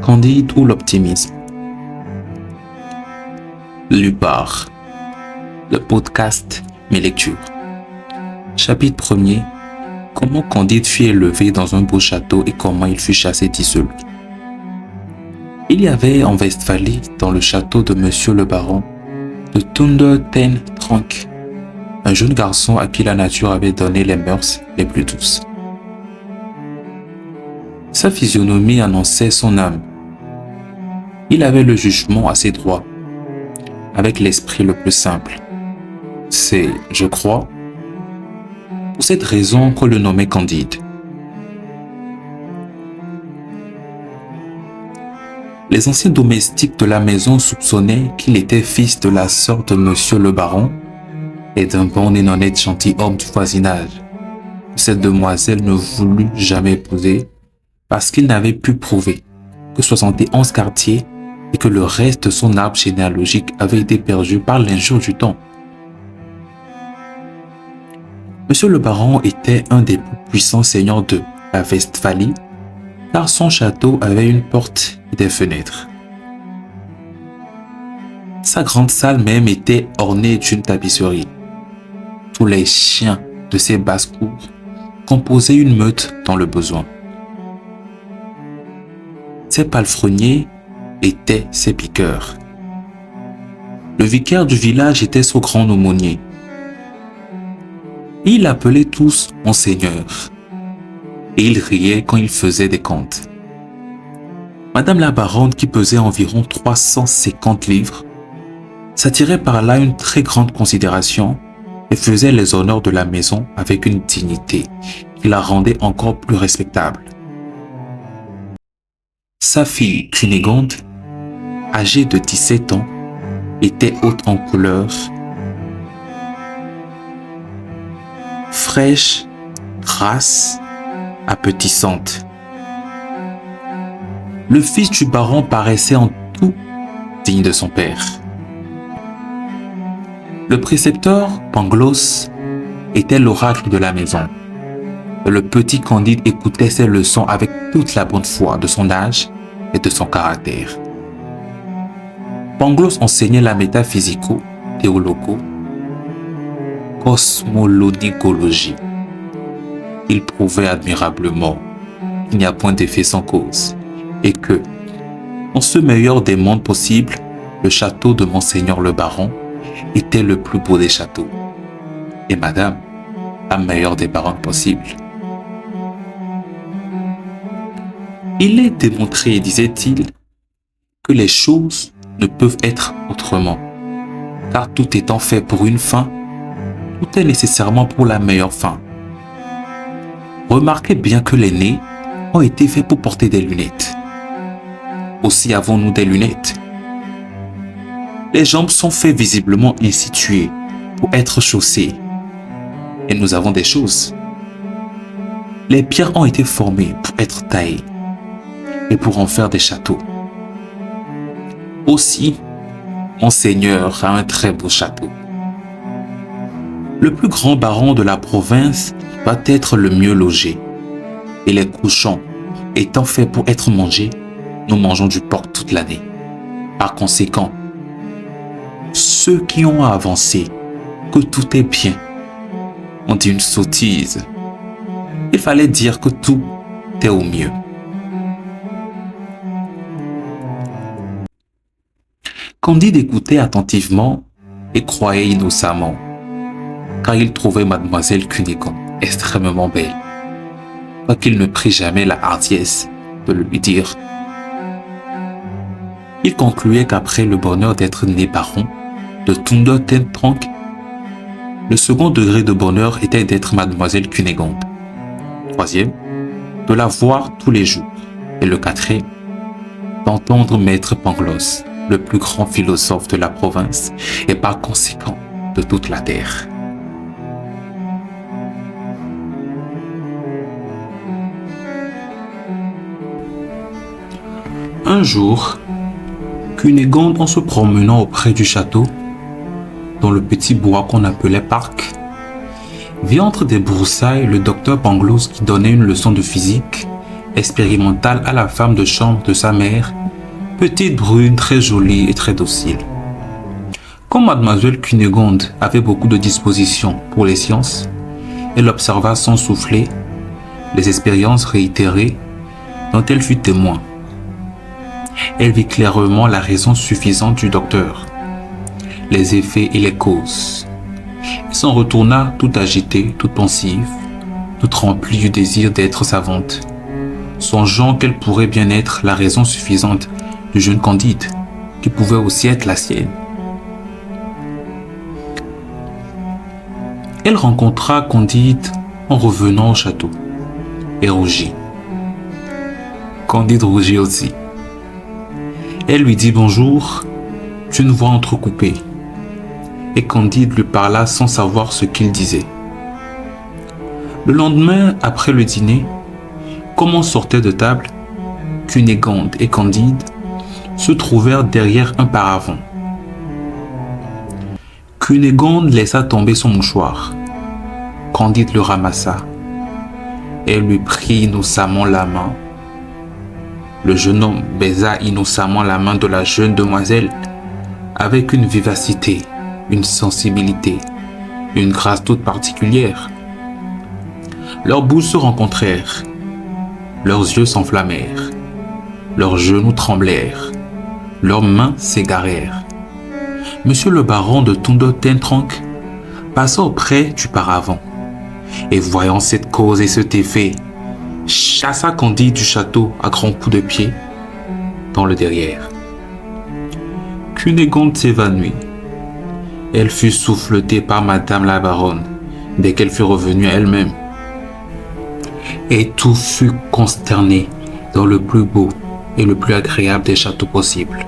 Candide ou l'optimisme. Lu par le podcast Mes lectures. Chapitre 1er. Comment Candide fut élevé dans un beau château et comment il fut chassé d'ici. Il y avait en Westphalie, dans le château de Monsieur le Baron, de Thunder ten Tronckh, un jeune garçon à qui la nature avait donné les mœurs les plus douces. Sa physionomie annonçait son âme. Il avait le jugement assez droit, avec l'esprit le plus simple. C'est, je crois, pour cette raison qu'on le nommait Candide. Les anciens domestiques de la maison soupçonnaient qu'il était fils de la sœur de Monsieur le Baron et d'un bon et honnête gentilhomme du voisinage. Cette demoiselle ne voulut jamais épouser parce qu'il n'avait pu prouver que 71 quartiers et que le reste de son arbre généalogique avait été perdu par l'injure du temps. Monsieur le Baron était un des plus puissants seigneurs de la Westphalie, car son château avait une porte et des fenêtres. Sa grande salle même était ornée d'une tapisserie. Tous les chiens de ses basses-cours composaient une meute dans le besoin. Ses palefreniers étaient ses piqueurs. Le vicaire du village était son grand aumônier. Il appelait tous Monseigneur et il riait quand il faisait des comptes. Madame la baronne, qui pesait environ 350 livres, s'attirait par là une très grande considération et faisait les honneurs de la maison avec une dignité qui la rendait encore plus respectable. Sa fille Cunégonde, âgée de 17 ans, était haute en couleur, fraîche, grasse, appétissante. Le fils du baron paraissait en tout digne de son père. Le précepteur Pangloss était l'oracle de la maison. Le petit Candide écoutait ses leçons avec toute la bonne foi de son âge et de son caractère. Pangloss enseignait la métaphysico, théologo, cosmologicologie. Il prouvait admirablement qu'il n'y a point d'effet sans cause et que, en ce meilleur des mondes possibles, le château de Monseigneur le Baron était le plus beau des châteaux et Madame, la meilleure des baronnes possibles. Il est démontré, disait-il, que les choses ne peuvent être autrement, car tout étant fait pour une fin, tout est nécessairement pour la meilleure fin. Remarquez bien que les nez ont été faits pour porter des lunettes. Aussi avons-nous des lunettes. Les jambes sont faites visiblement instituées pour être chaussées. Et nous avons des choses. Les pierres ont été formées pour être taillées et pour en faire des châteaux. Aussi, Monseigneur a un très beau château. Le plus grand baron de la province va être le mieux logé. Et les cochons étant faits pour être mangés, nous mangeons du porc toute l'année. Par conséquent, ceux qui ont avancé que tout est bien ont dit une sottise. Il fallait dire que tout est au mieux. Candide écoutait attentivement et croyait innocemment, car il trouvait mademoiselle Cunégonde extrêmement belle, quoiqu'il ne prit jamais la hardiesse de le lui dire. Il concluait qu'après le bonheur d'être né baron de Thunder ten Tronckh, le second degré de bonheur était d'être mademoiselle Cunégonde. Troisième, de la voir tous les jours. Et le quatrième, d'entendre maître Pangloss, le plus grand philosophe de la province et par conséquent de toute la terre. Un jour, Cunégonde, en se promenant auprès du château, dans le petit bois qu'on appelait parc, vit entre des broussailles le docteur Pangloss qui donnait une leçon de physique expérimentale à la femme de chambre de sa mère, petite brune très jolie et très docile. Comme mademoiselle Cunégonde avait beaucoup de disposition pour les sciences, elle observa sans souffler les expériences réitérées dont elle fut témoin. Elle vit clairement la raison suffisante du docteur, les effets et les causes. Elle s'en retourna tout agitée, toute pensive, toute remplie du désir d'être savante, songeant qu'elle pourrait bien être la raison suffisante du jeune Candide, qui pouvait aussi être la sienne. Elle rencontra Candide en revenant au château et rougit. Candide rougit aussi. Elle lui dit bonjour d'une voix entrecoupée, et Candide lui parla sans savoir ce qu'il disait. Le lendemain, après le dîner, comme on sortait de table, Cunégonde et Candide se trouvèrent derrière un paravent. Cunégonde laissa tomber son mouchoir. Candide le ramassa. Elle lui prit innocemment la main. Le jeune homme baisa innocemment la main de la jeune demoiselle avec une vivacité, une sensibilité, une grâce toute particulière. Leurs bouches se rencontrèrent, leurs yeux s'enflammèrent, leurs genoux tremblèrent, leurs mains s'égarèrent. Monsieur le baron de Tondo-Tentranck passa auprès du paravent et voyant cette cause et cet effet, chassa Candide du château à grands coups de pied dans le derrière. Cunégonde s'évanouit. Elle fut souffletée par madame la baronne dès qu'elle fut revenue à elle-même. Et tout fut consterné dans le plus beau et le plus agréable des châteaux possibles.